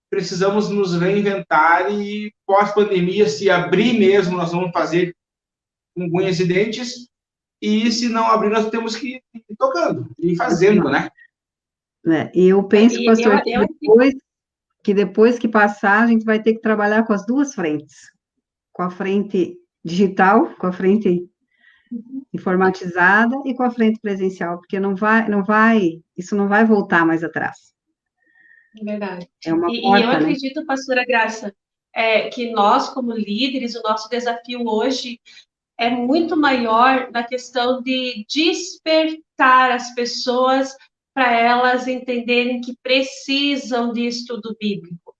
Precisamos nos reinventar e, pós-pandemia, se abrir mesmo, nós vamos fazer com unhas e dentes, e se não abrir, nós temos que ir tocando, ir fazendo, né? Eu penso, pastor, que depois... que depois que passar, a gente vai ter que trabalhar com as duas frentes, com a frente digital, com a frente informatizada e com a frente presencial, porque isso não vai voltar mais atrás. Verdade. É uma E porta, eu né? acredito, pastora Graça, que nós, como líderes, o nosso desafio hoje é muito maior na questão de despertar as pessoas para elas entenderem que precisam de estudo bíblico,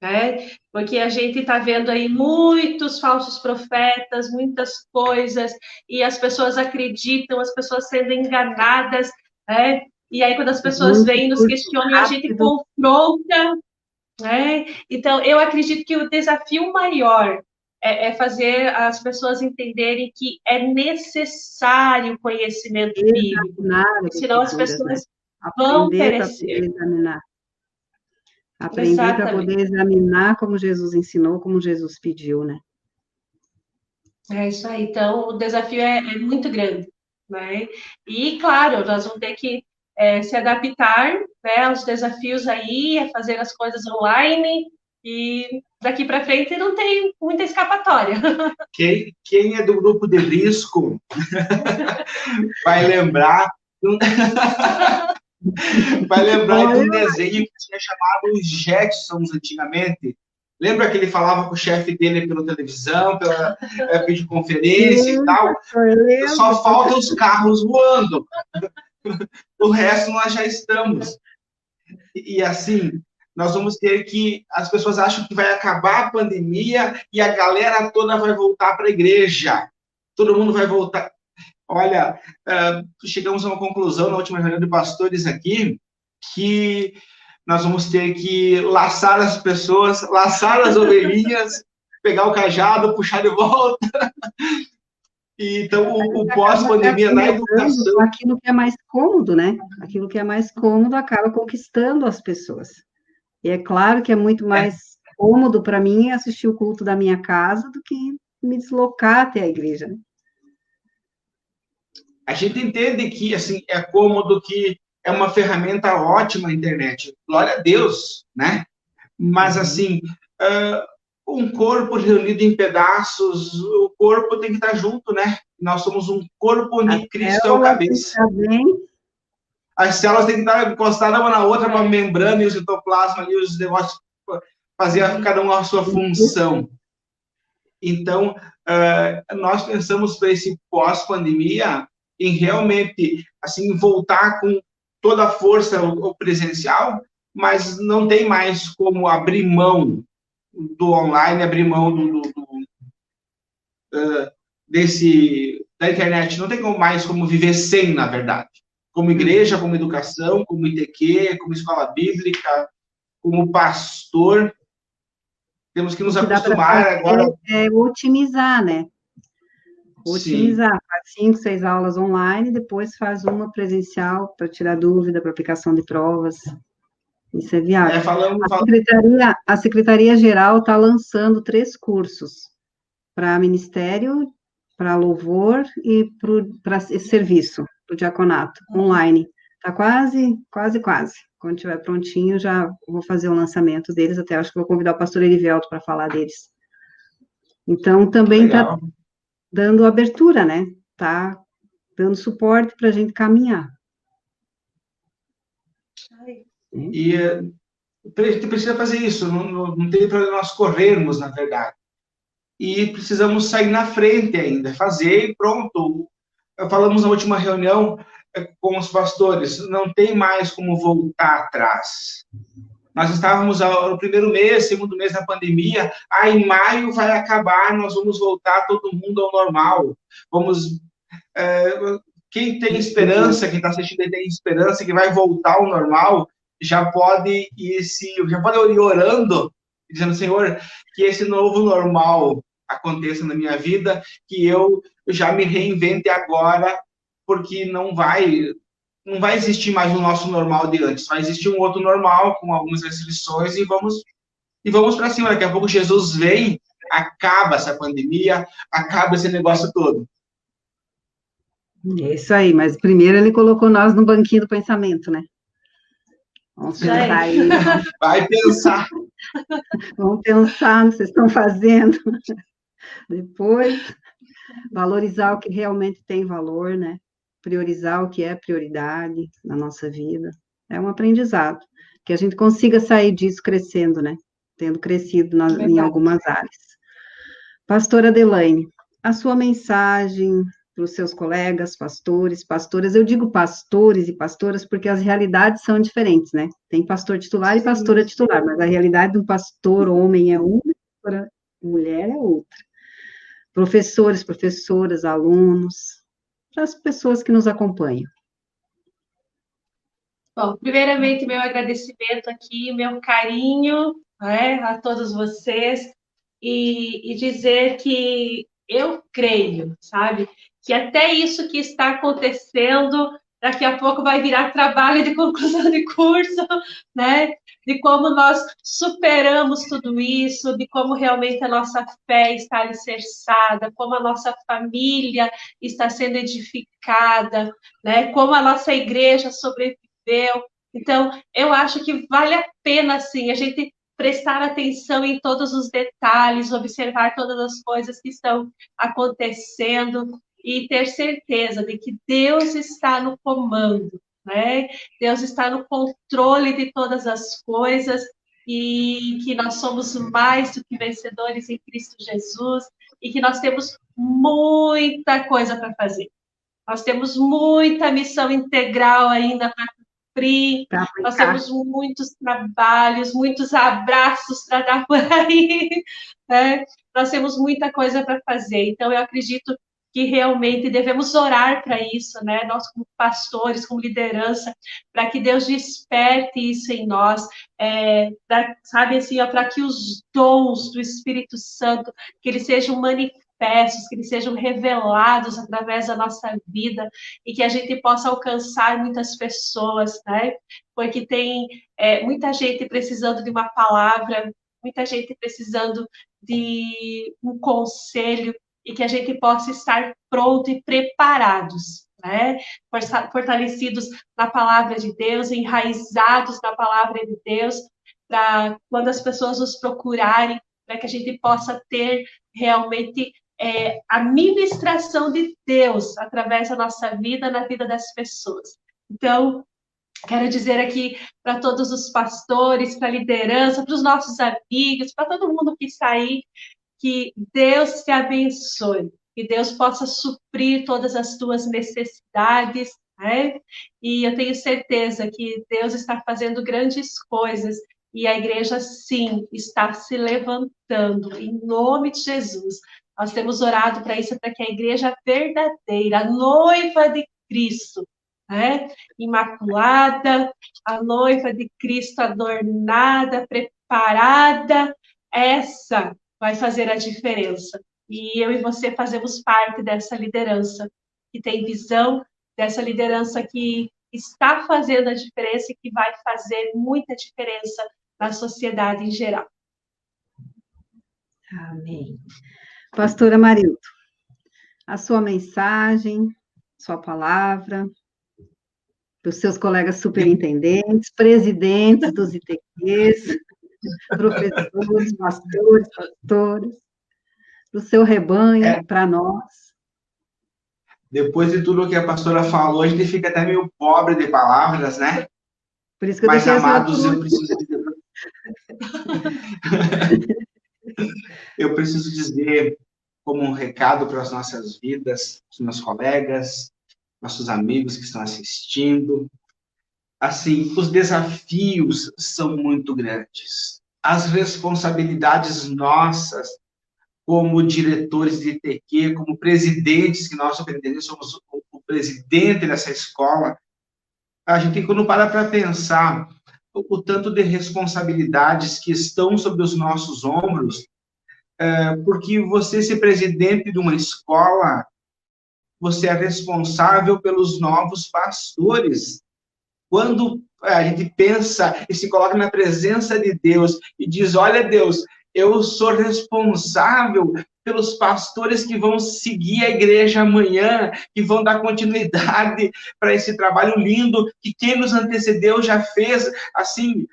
né? Porque a gente está vendo aí muitos falsos profetas, muitas coisas, e as pessoas acreditam, as pessoas sendo enganadas, né? E aí, quando as pessoas Muito vêm, nos curto, questionam, a gente rápido. confronta, né? Então, eu acredito que o desafio maior é fazer as pessoas entenderem que é necessário conhecimento bíblico, Examinar as senão as escrituras, né? pessoas vão Aprender para perecer. poder examinar. Aprender para Exatamente. poder examinar como Jesus ensinou, como Jesus pediu, né? É isso aí. Então, o desafio é muito grande, né? E, claro, nós vamos ter que se adaptar, né, aos desafios aí, a fazer as coisas online, e daqui para frente não tem muita escapatória. Quem é do grupo de risco vai lembrar de um, vai lembrar de um desenho que tinha chamado os Jetsons antigamente. Lembra que ele falava com o chefe dele pela televisão, pela videoconferência e tal? Só faltam os carros voando. O resto nós já estamos. E assim, nós vamos ter que... As pessoas acham que vai acabar a pandemia e a galera toda vai voltar para a igreja. Todo mundo vai voltar. Olha, chegamos a uma conclusão na última reunião de pastores aqui, que nós vamos ter que laçar as pessoas, laçar as ovelhinhas, pegar o cajado, puxar de volta. E, então, o pós-pandemia na educação... Aquilo que é mais cômodo, né? Aquilo que é mais cômodo acaba conquistando as pessoas. E é claro que é muito mais cômodo para mim assistir o culto da minha casa do que me deslocar até a igreja, né? A gente entende que assim, é cômodo, que é uma ferramenta ótima a internet. Glória a Deus, né? Mas, assim, um corpo reunido em pedaços, o corpo tem que estar junto, né? Nós somos um corpo onde Cristo é o cabeça. As células têm que estar encostadas uma na outra para a membrana e o citoplasma ali, os negócios, fazer cada uma a sua função. Então, nós pensamos para esse pós-pandemia em realmente, assim, voltar com toda a força o presencial, mas não tem mais como abrir mão do online, abrir mão da internet. Não tem mais como viver sem, na verdade. Como igreja, como educação, como ITQ, como escola bíblica, como pastor. Temos que nos acostumar agora... É otimizar, né? Otimizar. Sim. Faz 5, 6 aulas online, depois faz uma presencial para tirar dúvida, para aplicação de provas. Isso é viável. A Secretaria-Geral está lançando 3 cursos para ministério, para louvor e para esse serviço, para o diaconato, online. Está quase. Quando estiver prontinho, já vou fazer o lançamento deles, até acho que vou convidar o pastor Erivelto para falar deles. Então, também está dando abertura, né? Está dando suporte para a gente caminhar. E a gente precisa fazer isso, não tem para nós corrermos, na verdade. E precisamos sair na frente ainda, fazer e pronto. Falamos na última reunião com os pastores, não tem mais como voltar atrás. Nós estávamos no primeiro mês, segundo mês da pandemia, em maio vai acabar, nós vamos voltar todo mundo ao normal. Quem tem esperança, quem está assistindo aí tem esperança que vai voltar ao normal, já pode ir orando, dizendo, Senhor, que esse novo normal aconteça na minha vida, que eu já me reinvente agora, porque não vai existir mais o nosso normal de antes, vai existir um outro normal, com algumas restrições, e vamos para cima. Daqui a pouco Jesus vem, acaba essa pandemia, acaba esse negócio todo. É isso aí, mas primeiro ele colocou nós no banquinho do pensamento, né? Vamos pensar aí. Vai pensar. Vamos pensar no que vocês estão fazendo depois, valorizar o que realmente tem valor, né? Priorizar o que é prioridade na nossa vida. É um aprendizado, que a gente consiga sair disso crescendo, né? Tendo crescido em Verdade. algumas áreas. Pastora Adelaine, a sua mensagem para os seus colegas, pastores, pastoras, eu digo pastores e pastoras porque as realidades são diferentes, né? Tem pastor titular e pastora Sim. titular, mas a realidade do pastor homem é uma, para mulher é outra. Professores, professoras, alunos, para as pessoas que nos acompanham. Bom, primeiramente, meu agradecimento aqui, meu carinho, né, a todos vocês, e dizer que eu creio, sabe, que até isso que está acontecendo, daqui a pouco vai virar trabalho de conclusão de curso, né, de como nós superamos tudo isso, de como realmente a nossa fé está alicerçada, como a nossa família está sendo edificada, né, como a nossa igreja sobreviveu. Então, eu acho que vale a pena, sim, a gente prestar atenção em todos os detalhes, observar todas as coisas que estão acontecendo e ter certeza de que Deus está no comando, né? Deus está no controle de todas as coisas e que nós somos mais do que vencedores em Cristo Jesus e que nós temos muita coisa para fazer. Nós temos muita missão integral ainda para cumprir, Para nós aplicar. temos muitos trabalhos, muitos abraços para dar por aí, né? Nós temos muita coisa para fazer. Então, eu acredito que realmente devemos orar para isso, né? Nós, como pastores, como liderança, para que Deus desperte isso em nós, sabe assim, para que os dons do Espírito Santo, que eles sejam manifestos, que eles sejam revelados através da nossa vida e que a gente possa alcançar muitas pessoas, né? Porque tem muita gente precisando de uma palavra, muita gente precisando de um conselho e que a gente possa estar pronto e preparados, né? Fortalecidos na palavra de Deus, enraizados na palavra de Deus, para quando as pessoas nos procurarem, para que a gente possa ter realmente a ministração de Deus através da nossa vida, na vida das pessoas. Então, quero dizer aqui para todos os pastores, para a liderança, para os nossos amigos, para todo mundo que está aí, que Deus te abençoe, que Deus possa suprir todas as tuas necessidades, né? E eu tenho certeza que Deus está fazendo grandes coisas e a igreja, sim, está se levantando, em nome de Jesus. Nós temos orado para isso, para que a igreja verdadeira, a noiva de Cristo, né? Imaculada, a noiva de Cristo adornada, preparada, essa vai fazer a diferença. E eu e você fazemos parte dessa liderança que tem visão, dessa liderança que está fazendo a diferença e que vai fazer muita diferença na sociedade em geral. Amém. Pastora Marildo, a sua mensagem, sua palavra, para os seus colegas superintendentes, presidentes dos ITQs, professores, pastores, pastoras, do seu rebanho, para nós. Depois de tudo que a pastora falou, a gente fica até meio pobre de palavras, né? Por isso que eu Mas, deixei amados, eu preciso dizer como um recado para as nossas vidas, os meus colegas, nossos amigos que estão assistindo. Assim, os desafios são muito grandes. As responsabilidades nossas, como diretores de ITQ, como presidentes, que nós superintendentes somos o presidente dessa escola, a gente, quando para pensar o tanto de responsabilidades que estão sobre os nossos ombros, porque você ser presidente de uma escola, você é responsável pelos novos pastores. Quando a gente pensa e se coloca na presença de Deus e diz, olha, Deus, eu sou responsável pelos pastores que vão seguir a igreja amanhã, que vão dar continuidade para esse trabalho lindo que quem nos antecedeu já fez, assim,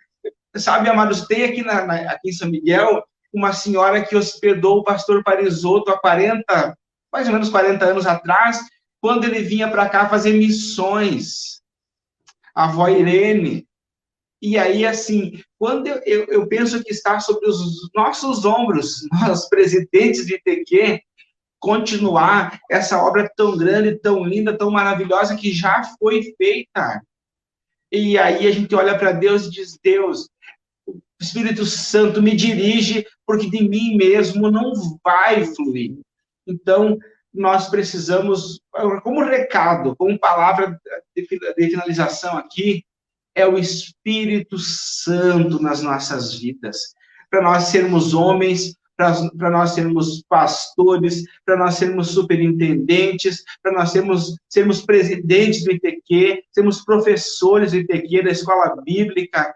Sabe, amados, tem aqui, aqui em São Miguel uma senhora que hospedou o pastor Parisotto há mais ou menos 40 anos atrás, quando ele vinha para cá fazer missões, a avó Irene. E aí, assim, quando eu penso que está sobre os nossos ombros, nós presidentes de ITQ, continuar essa obra tão grande, tão linda, tão maravilhosa que já foi feita. E aí a gente olha para Deus e diz: Deus, o Espírito Santo me dirige, porque de mim mesmo não vai fluir. Então, nós precisamos, como recado, como palavra de finalização aqui, é o Espírito Santo nas nossas vidas, para nós sermos homens, para nós sermos pastores, para nós sermos superintendentes, para nós sermos presidentes do ITQ, sermos professores do ITQ, da escola bíblica,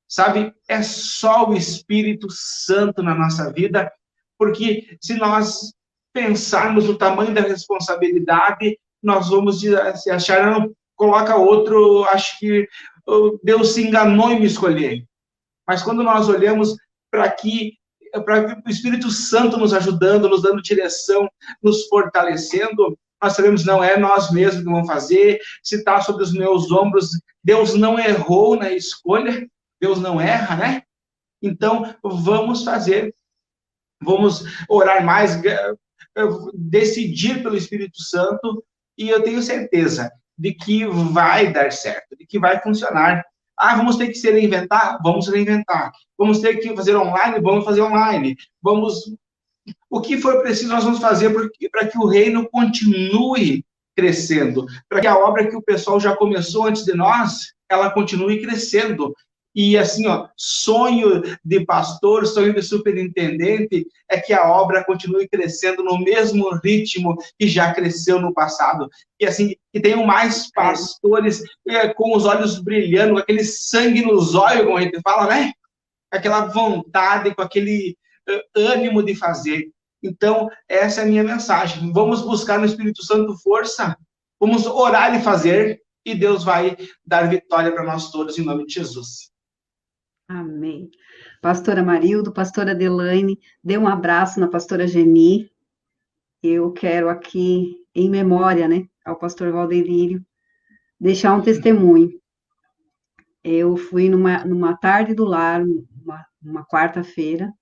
sabe? É só o Espírito Santo na nossa vida, porque se nós pensarmos o tamanho da responsabilidade, nós vamos se achar, não, coloca outro, acho que Deus se enganou em me escolher. Mas quando nós olhamos para o Espírito Santo nos ajudando, nos dando direção, nos fortalecendo, nós sabemos, não é nós mesmos que vamos fazer, se está sobre os meus ombros, Deus não errou na escolha, Deus não erra, né? Então, vamos fazer, vamos orar mais, decidir pelo Espírito Santo, e eu tenho certeza de que vai dar certo, de que vai funcionar. Ah, vamos ter que se reinventar? Vamos reinventar. Vamos ter que fazer online? Vamos fazer online. O que for preciso, nós vamos fazer para que o reino continue crescendo, para que a obra que o pessoal já começou antes de nós, ela continue crescendo. E assim, sonho de pastor, sonho de superintendente, é que a obra continue crescendo no mesmo ritmo que já cresceu no passado. E assim, que tenham mais pastores com os olhos brilhando, com aquele sangue nos olhos, como a gente fala, né? Aquela vontade, com aquele ânimo de fazer. Então, essa é a minha mensagem. Vamos buscar no Espírito Santo força, vamos orar e fazer, e Deus vai dar vitória para nós todos, em nome de Jesus. Amém. Pastora Marildo, pastora Delaine, dê um abraço na pastora Geni. Eu quero aqui, em memória, né, ao pastor Valderírio, deixar um testemunho. Eu fui numa tarde do lar, uma quarta-feira,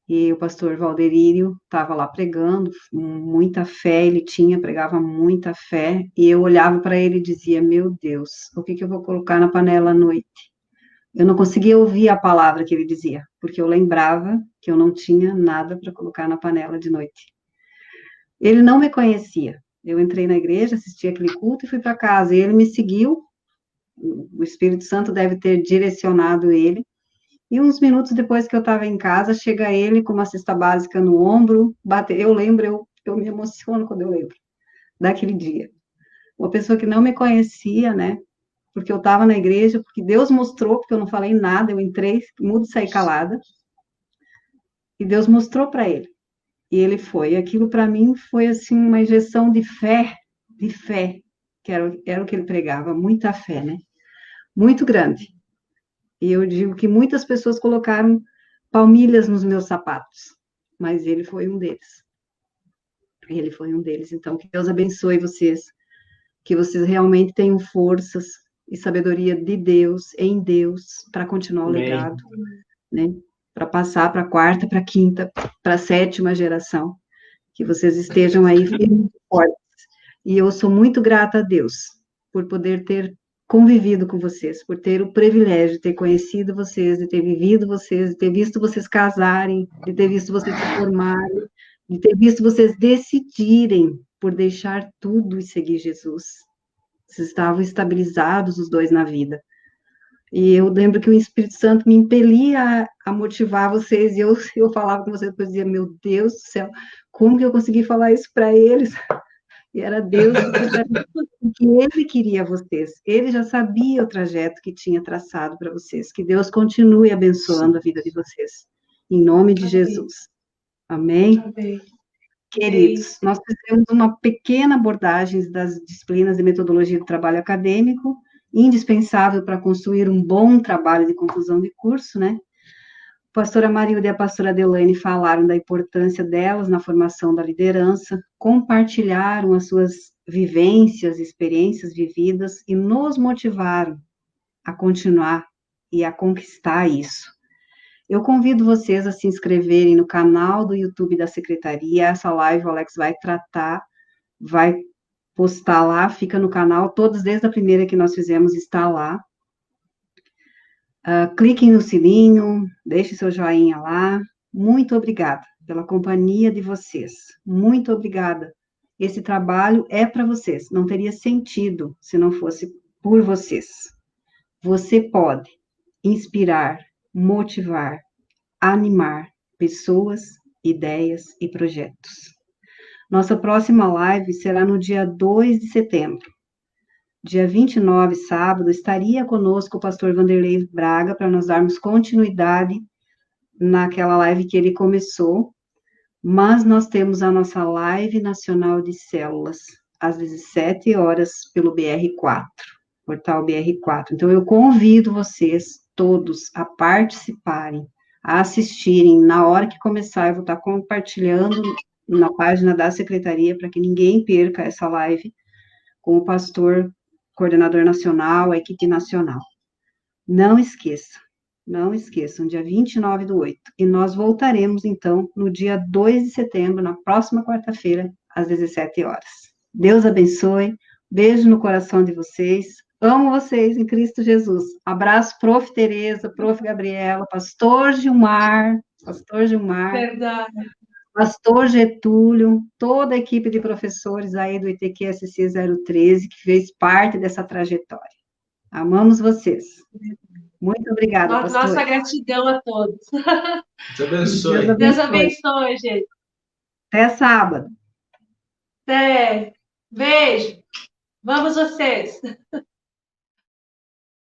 e o pastor Valderírio estava lá pregando, muita fé, ele pregava muita fé, e eu olhava para ele e dizia: meu Deus, o que eu vou colocar na panela à noite? Eu não conseguia ouvir a palavra que ele dizia, porque eu lembrava que eu não tinha nada para colocar na panela de noite. Ele não me conhecia. Eu entrei na igreja, assisti aquele culto e fui para casa. E ele me seguiu. O Espírito Santo deve ter direcionado ele. E uns minutos depois que eu estava em casa, chega ele com uma cesta básica no ombro. Eu lembro, eu me emociono quando eu lembro daquele dia. Uma pessoa que não me conhecia, né? Porque eu estava na igreja, porque Deus mostrou, porque eu não falei nada, eu entrei, mudo e saí calada, e Deus mostrou para ele, e ele foi. Aquilo para mim foi, assim, uma injeção de fé, que era o que ele pregava, muita fé, né? Muito grande. E eu digo que muitas pessoas colocaram palmilhas nos meus sapatos, mas ele foi um deles. Ele foi um deles. Então, que Deus abençoe vocês, que vocês realmente tenham forças e sabedoria de Deus, em Deus, para continuar o legado, né? Para passar para a quarta, para a quinta, para a sétima geração, que vocês estejam aí fortes. E eu sou muito grata a Deus por poder ter convivido com vocês, por ter o privilégio de ter conhecido vocês, de ter vivido vocês, de ter visto vocês casarem, de ter visto vocês se formarem, de ter visto vocês decidirem por deixar tudo e seguir Jesus. Vocês estavam estabilizados os dois na vida. E eu lembro que o Espírito Santo me impelia a motivar vocês, e eu falava com vocês, depois dizia: meu Deus do céu, como que eu consegui falar isso para eles? E era Deus que ele queria vocês. Ele já sabia o trajeto que tinha traçado para vocês. Que Deus continue abençoando a vida de vocês. Em nome de Jesus. Amém? Amém. Queridos, nós fizemos uma pequena abordagem das disciplinas de metodologia do trabalho acadêmico, indispensável para construir um bom trabalho de conclusão de curso, né? A pastora Marilda e a pastora Adelaine falaram da importância delas na formação da liderança, compartilharam as suas vivências, experiências vividas e nos motivaram a continuar e a conquistar isso. Eu convido vocês a se inscreverem no canal do YouTube da Secretaria. Essa live o Alex vai postar lá, fica no canal, todos desde a primeira que nós fizemos está lá. Cliquem no sininho, deixe seu joinha lá. Muito obrigada pela companhia de vocês. Muito obrigada. Esse trabalho é para vocês. Não teria sentido se não fosse por vocês. Você pode inspirar, motivar, animar pessoas, ideias e projetos. Nossa próxima live será no dia 2 de setembro. Dia 29, sábado, estaria conosco o pastor Vanderlei Braga para nós darmos continuidade naquela live que ele começou, mas nós temos a nossa live nacional de células, às 17 horas, pelo BR4, portal BR4. Então, eu convido vocês todos a participarem, a assistirem. Na hora que começar, eu vou estar compartilhando na página da Secretaria, para que ninguém perca essa live com o pastor coordenador nacional, a equipe nacional. Não esqueçam, dia 29/8. E nós voltaremos, então, no dia 2 de setembro, na próxima quarta-feira, às 17 horas. Deus abençoe, beijo no coração de vocês, amo vocês em Cristo Jesus. Abraço, Prof. Tereza, Prof. Gabriela, Pastor Gilmar, Verdade. Pastor Getúlio, toda a equipe de professores aí do ITQ-SC 013, que fez parte dessa trajetória. Amamos vocês. Muito obrigada, pastor. Nossa gratidão a todos. Deus abençoe. Deus abençoe, gente. Até sábado. Até. Beijo. Vamos vocês.